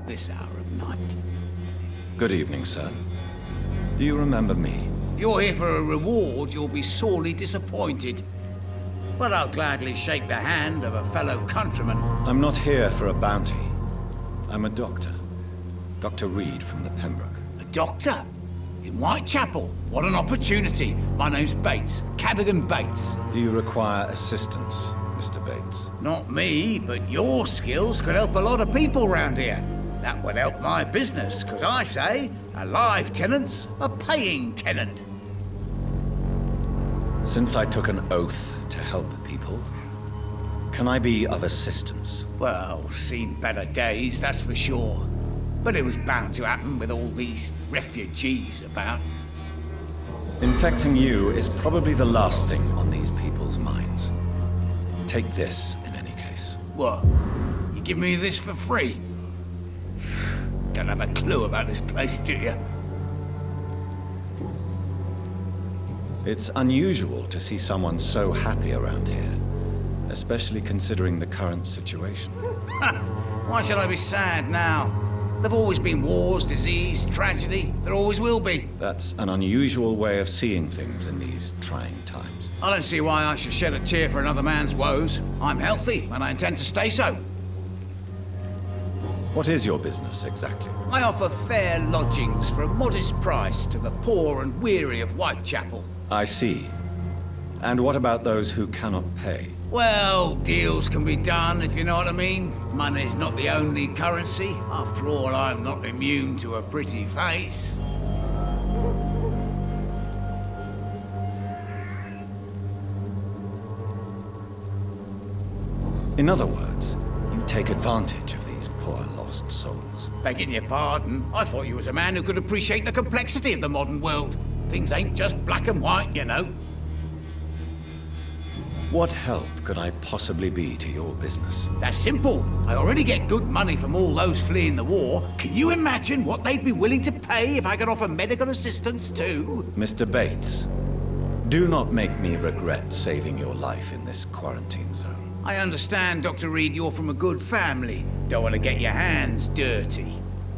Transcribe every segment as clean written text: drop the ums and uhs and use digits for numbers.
this hour of night. Good evening, sir. Do you remember me? If you're here for a reward, you'll be sorely disappointed. But I'll gladly shake the hand of a fellow countryman. I'm not here for a bounty. I'm a doctor. Dr. Reed from the Pembroke. A doctor? In Whitechapel? What an opportunity. My name's Bates. Cadogan Bates. Do you require assistance, Mr. Bates? Not me, but your skills could help a lot of people round here. That would help my business, because I say, a live tenant's a paying tenant. Since I took an oath to help people, can I be of assistance? Well, seen better days, that's for sure. But it was bound to happen with all these refugees about. Infecting you is probably the last thing on these people's minds. Take this, in any case. What? You give me this for free? Don't have a clue about this place, do you? It's unusual to see someone so happy around here, especially considering the current situation. Why should I be sad now? There've always been wars, disease, tragedy. There always will be. That's an unusual way of seeing things in these trying times. I don't see why I should shed a tear for another man's woes. I'm healthy, and I intend to stay so. What is your business, exactly? I offer fair lodgings for a modest price to the poor and weary of Whitechapel. I see. And what about those who cannot pay? Well, deals can be done, if you know what I mean. Money's not the only currency. After all, I'm not immune to a pretty face. In other words, you take advantage of these poor lost souls. Begging your pardon, I thought you was a man who could appreciate the complexity of the modern world. Things ain't just black and white, you know. What help could I possibly be to your business? That's simple. I already get good money from all those fleeing the war. Can you imagine what they'd be willing to pay if I could offer medical assistance too? Mr. Bates, do not make me regret saving your life in this quarantine zone. I understand, Dr. Reed, you're from a good family. Don't want to get your hands dirty.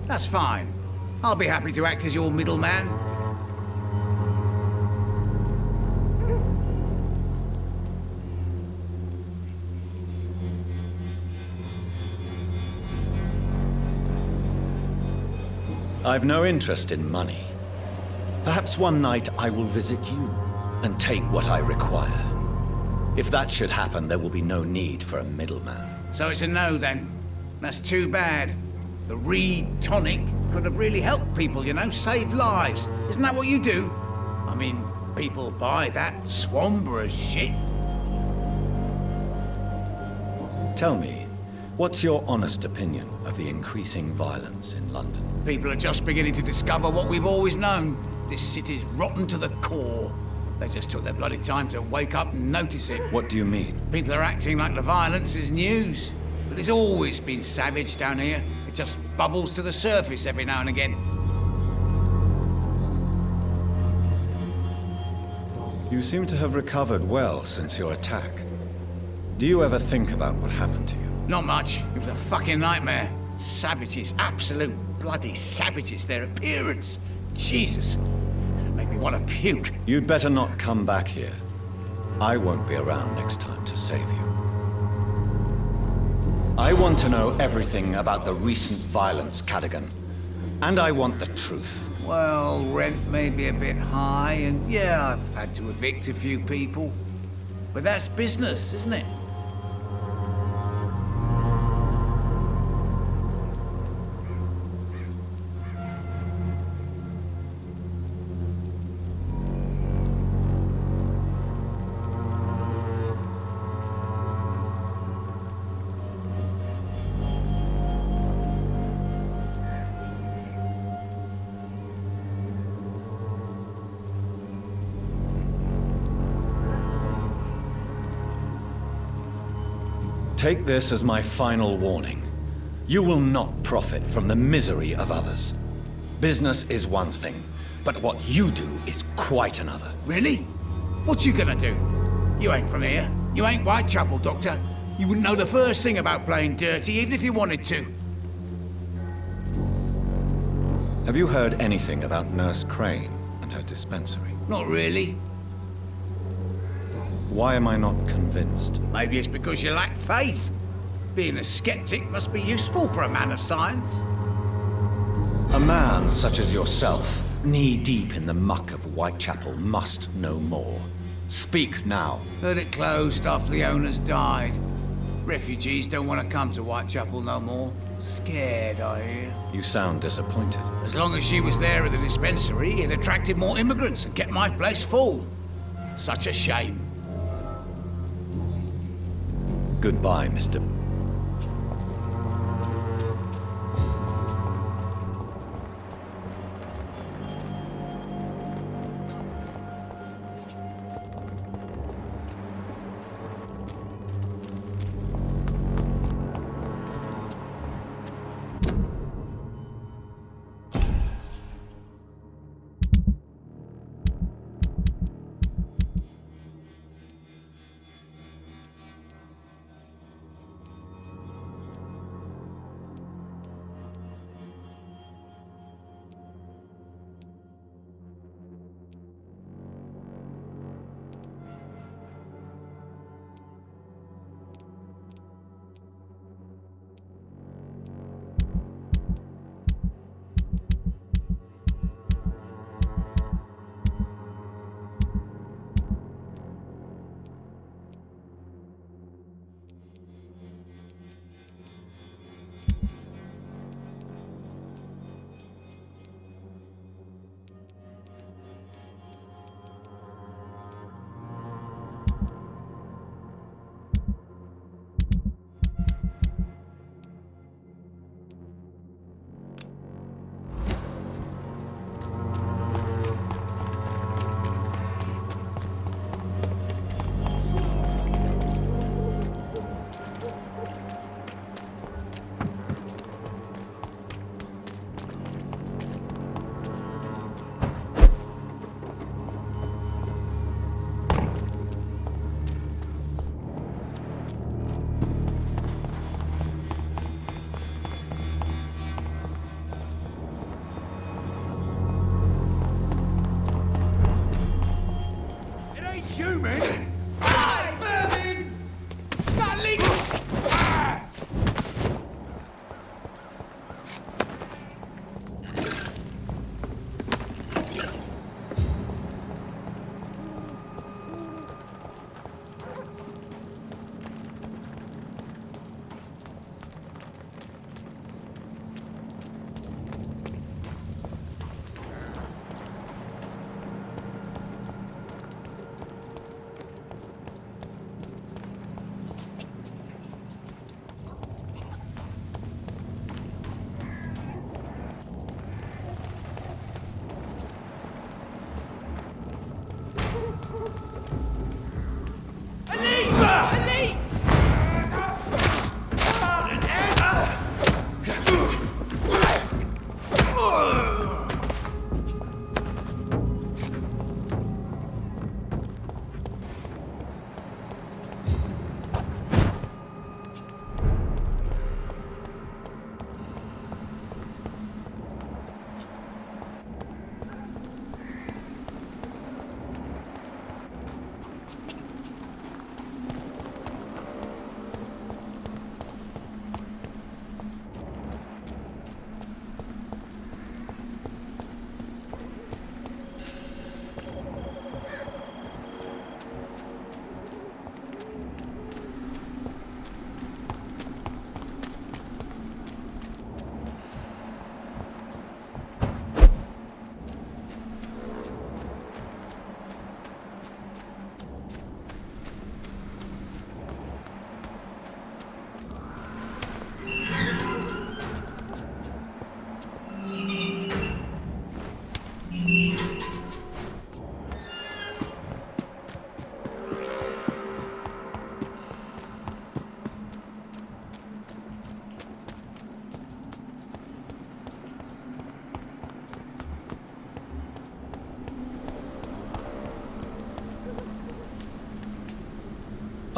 That's fine. I'll be happy to act as your middleman. I've no interest in money. Perhaps one night I will visit you and take what I require. If that should happen, there will be no need for a middleman. So it's a no then. That's too bad. The Reed tonic could have really helped people, you know, save lives. Isn't that what you do? I mean, people buy that Swamburgh shit. Tell me, what's your honest opinion of the increasing violence in London? People are just beginning to discover what we've always known. This city's rotten to the core. They just took their bloody time to wake up and notice it. What do you mean? People are acting like the violence is news. But it's always been savage down here. It just bubbles to the surface every now and again. You seem to have recovered well since your attack. Do you ever think about what happened to you? Not much. It was a fucking nightmare. Savages, absolute bloody savages. Their appearance. Jesus. It made me want to puke. You'd better not come back here. I won't be around next time to save you. I want to know everything about the recent violence, Cadogan. And I want the truth. Well, rent may be a bit high, and yeah, I've had to evict a few people. But that's business, isn't it? Take this as my final warning. You will not profit from the misery of others. Business is one thing, but what you do is quite another. Really? What you gonna do? You ain't from here. You ain't Whitechapel, Doctor. You wouldn't know the first thing about playing dirty, even if you wanted to. Have you heard anything about Nurse Crane and her dispensary? Not really. Why am I not convinced? Maybe it's because you lack faith. Being a skeptic must be useful for a man of science. A man such as yourself, knee-deep in the muck of Whitechapel, must know more. Speak now. Heard it closed after the owners died. Refugees don't want to come to Whitechapel no more. Scared, I hear. You sound disappointed. As long as she was there at the dispensary, it attracted more immigrants and kept my place full. Such a shame. Goodbye, Mr.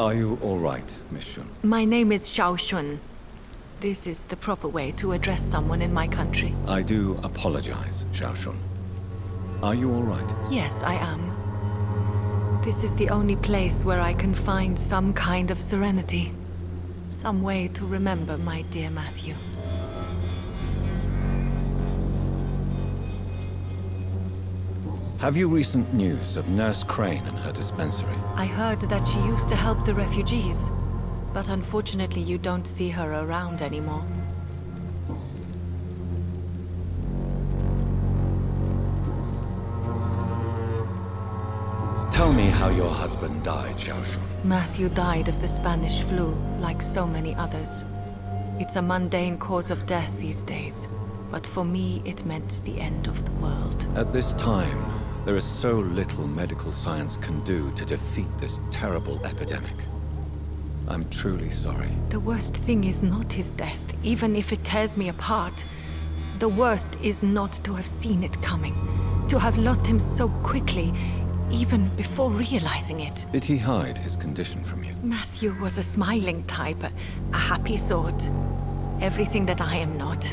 Are you all right, Miss Shun? My name is Xiao Shun. this is the proper way to address someone in my country. I do apologize, Xiaoshun. Are you all right? Yes, I am. This is the only place where I can find some kind of serenity. Some way to remember my dear Matthew. Have you recent news of Nurse Crane and her dispensary? I heard that she used to help the refugees, but unfortunately you don't see her around anymore. Tell me how your husband died, Xiaoshun. Matthew died of the Spanish flu, like so many others. It's a mundane cause of death these days, but for me it meant the end of the world. At this time, there is so little medical science can do to defeat this terrible epidemic. I'm truly sorry. The worst thing is not his death, even if it tears me apart. The worst is not to have seen it coming, to have lost him so quickly, even before realizing it. Did he hide his condition from you? Matthew was a smiling type, a happy sort. Everything that I am not.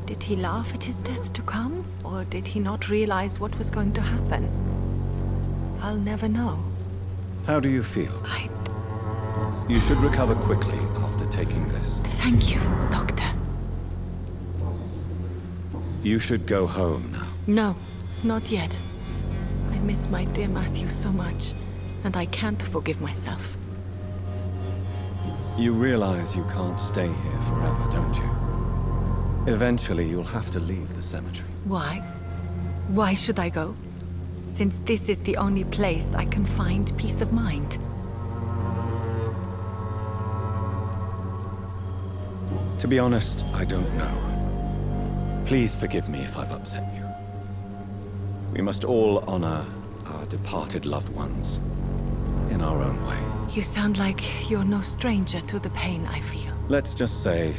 Did he laugh at his death to come, or did he not realize what was going to happen? I'll never know. How do you feel? You should recover quickly after taking this. Thank you, Doctor. You should go home now. No, not yet. I miss my dear Matthew so much, and I can't forgive myself. You realize you can't stay here forever, don't you? Eventually, you'll have to leave the cemetery. Why? Why should I go? Since this is the only place I can find peace of mind. To be honest, I don't know. Please forgive me if I've upset you. We must all honor our departed loved ones in our own way. You sound like you're no stranger to the pain I feel. Let's just say,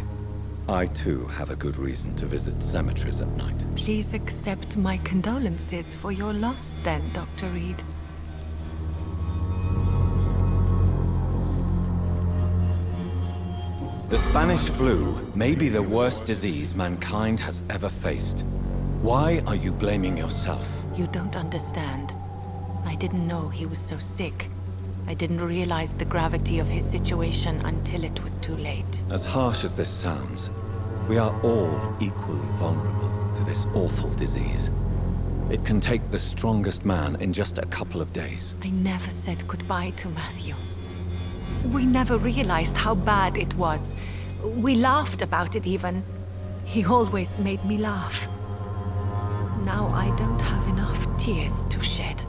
I too have a good reason to visit cemeteries at night. Please accept my condolences for your loss then, Dr. Reed. The Spanish flu may be the worst disease mankind has ever faced. Why are you blaming yourself? You don't understand. I didn't know he was so sick. I didn't realize the gravity of his situation until it was too late. As harsh as this sounds, we are all equally vulnerable to this awful disease. It can take the strongest man in just a couple of days. I never said goodbye to Matthew. We never realized how bad it was. We laughed about it even. He always made me laugh. Now I don't have enough tears to shed.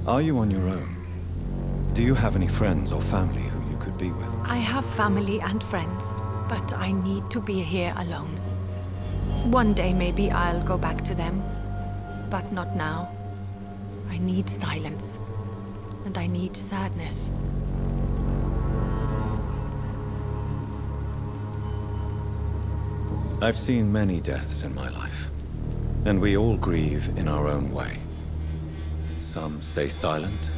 Are you on your own? Do you have any friends or family who you could be with? I have family and friends, but I need to be here alone. One day maybe I'll go back to them, but not now. I need silence, and I need sadness. I've seen many deaths in my life, and we all grieve in our own way. Some stay silent,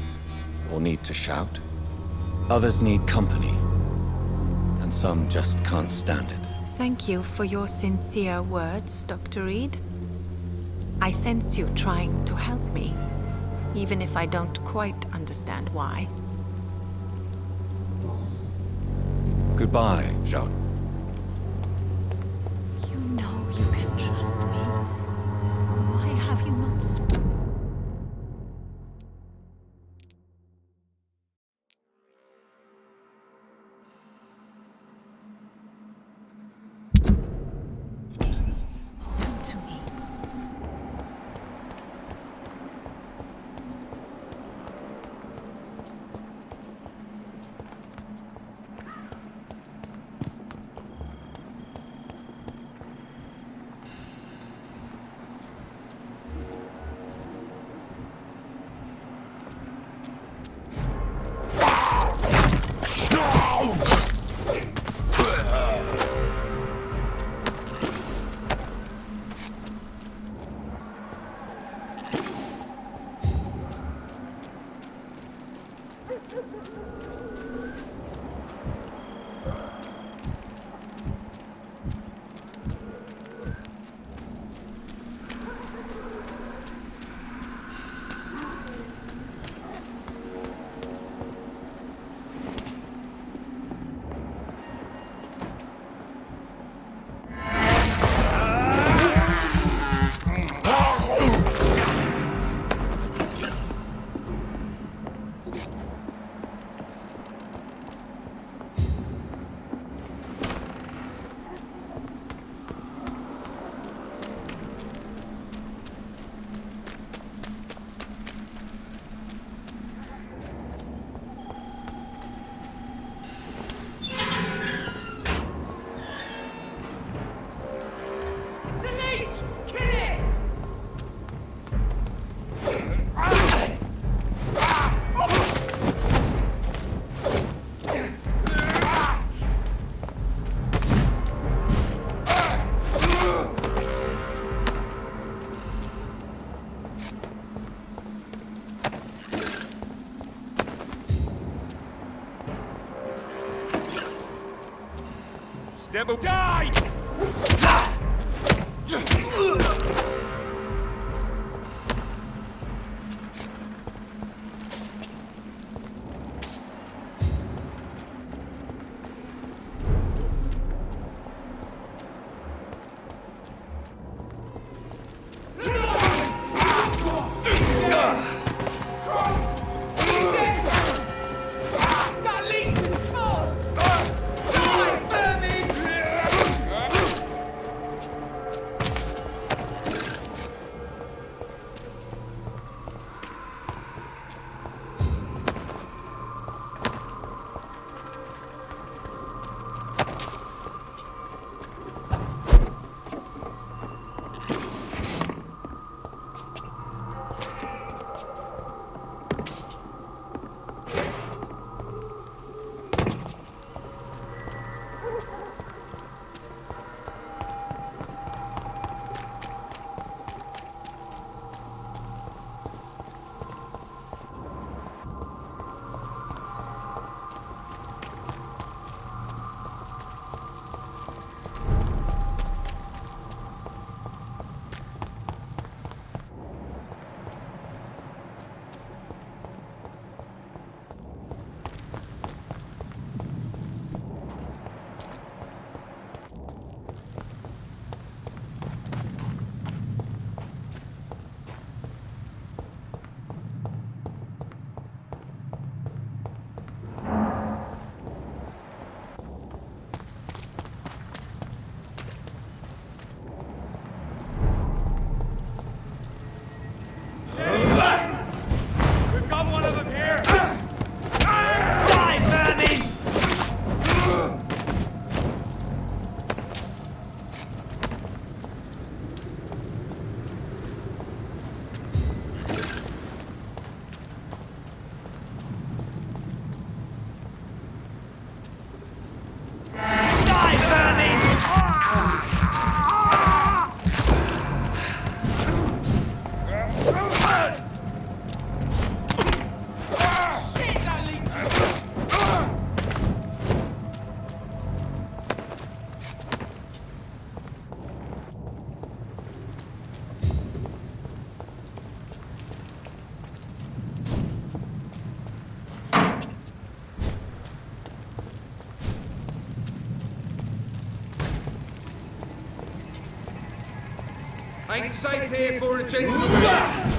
or need to shout. Others need company, and some just can't stand it. Thank you for your sincere words, Dr. Reed. I sense you trying to help me, even if I don't quite understand why. Goodbye, Jacques. You know you can trust me. Why have you not spoken? To me. devil. Die! Ain't safe here for a gentleman.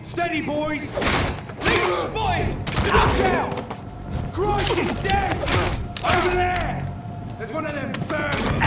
Steady, boys! Lead spotted! Watch out! Christ, he's dead! Over there! There's one of them vermin!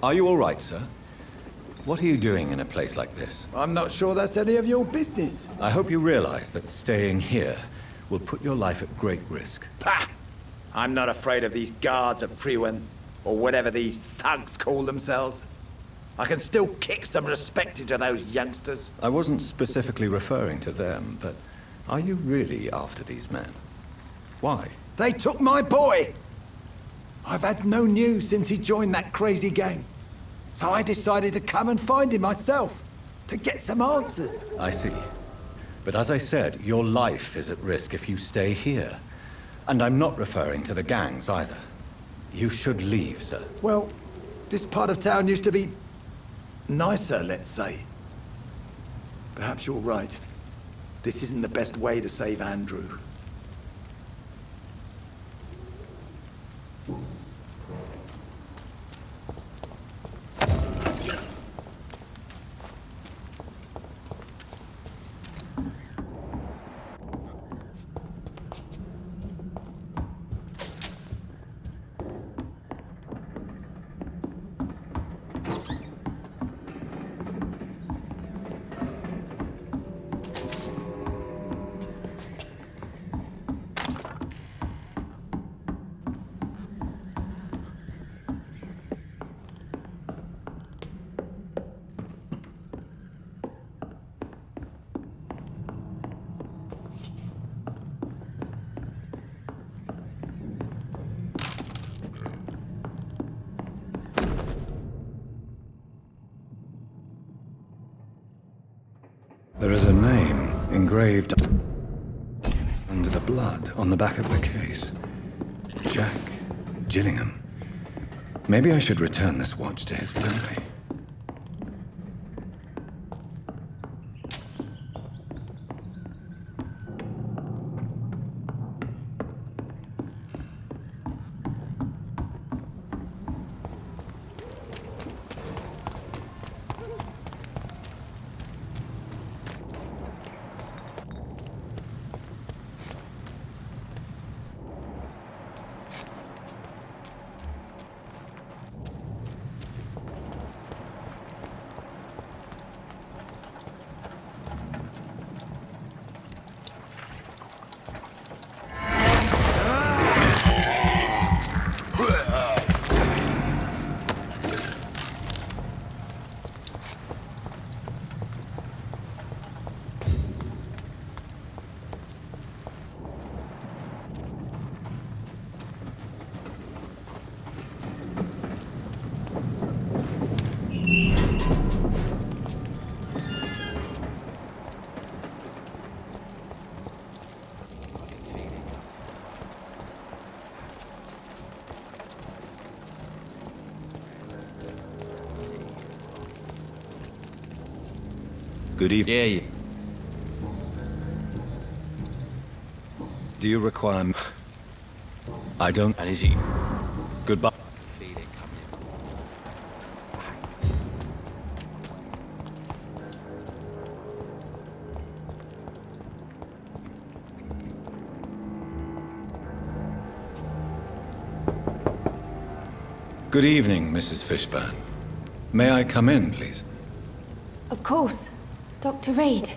Are you all right, sir? What are you doing in a place like this? I'm not sure that's any of your business. I hope you realize that staying here will put your life at great risk. Pah! I'm not afraid of these guards at Frewen, or whatever these thugs call themselves. I can still kick some respect into those youngsters. I wasn't specifically referring to them, but are you really after these men? Why? They took my boy! I've had no news since he joined that crazy gang. So I decided to come and find him myself, to get some answers. I see. But as I said, your life is at risk if you stay here. And I'm not referring to the gangs either. You should leave, sir. Well, this part of town used to be nicer, let's say. Perhaps you're right. This isn't the best way to save Andrew. There is a name engraved under the blood on the back of the case. Jack Gillingham. Maybe I should return this watch to his family. Good evening. Yeah. Do you require... I don't... And is he? Goodbye. Feel it coming. Good evening, Mrs. Fishburne. May I come in, please? Of course. Dr. Reed.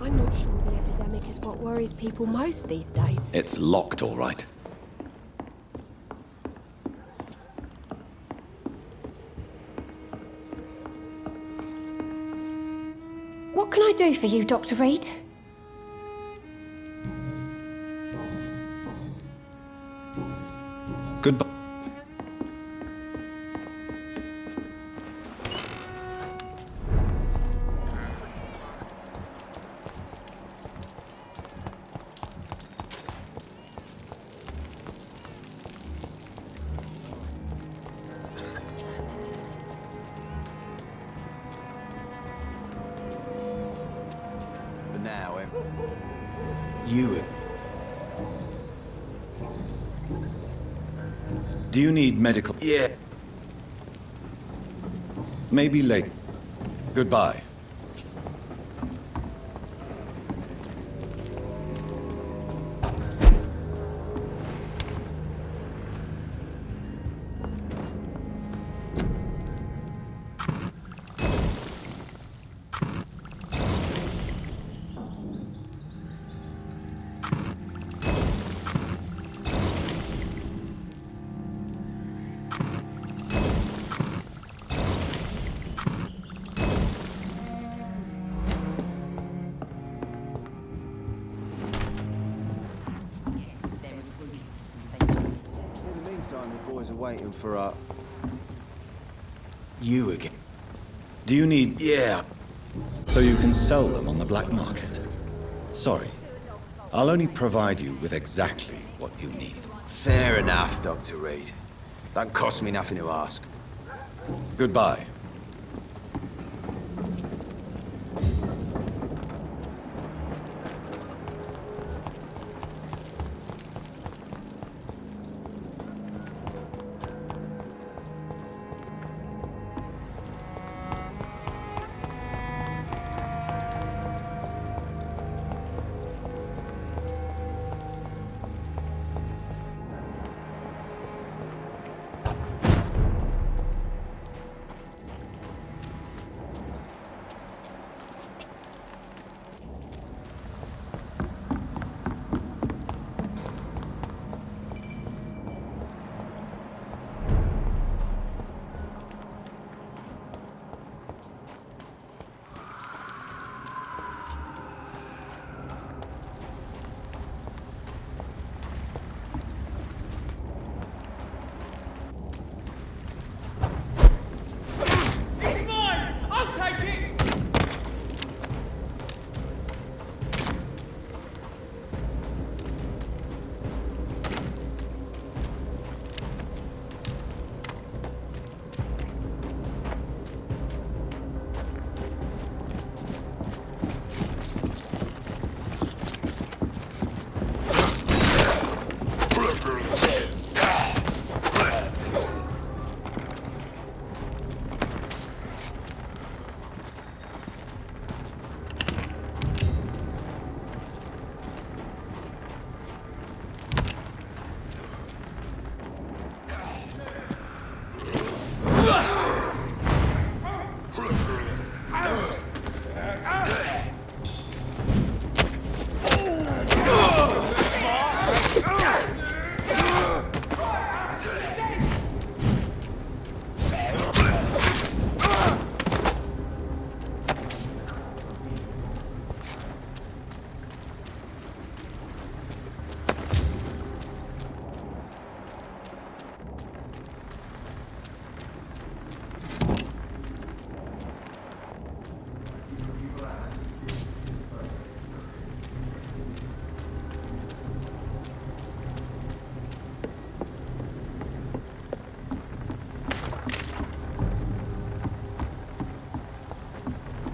I'm not sure the epidemic is what worries people most these days. It's locked, all right. What can I do for you, Dr. Reed? Goodbye. But now, You... Do you need medical... Yeah. Maybe later. Goodbye. waiting for You again. Do you need... Yeah. so you can sell them on the black market? Sorry. I'll only provide you with exactly what you need. Fair enough, Dr. Reed. Don't cost me nothing to ask. Goodbye.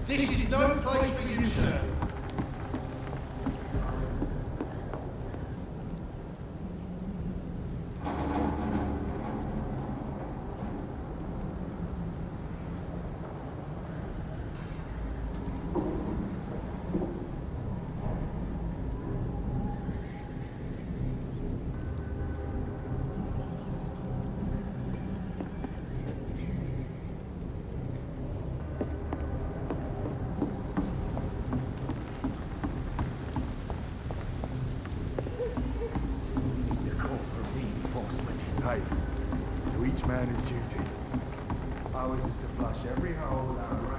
This is no place for you, sir. To each man his duty. Ours is to flush every hole out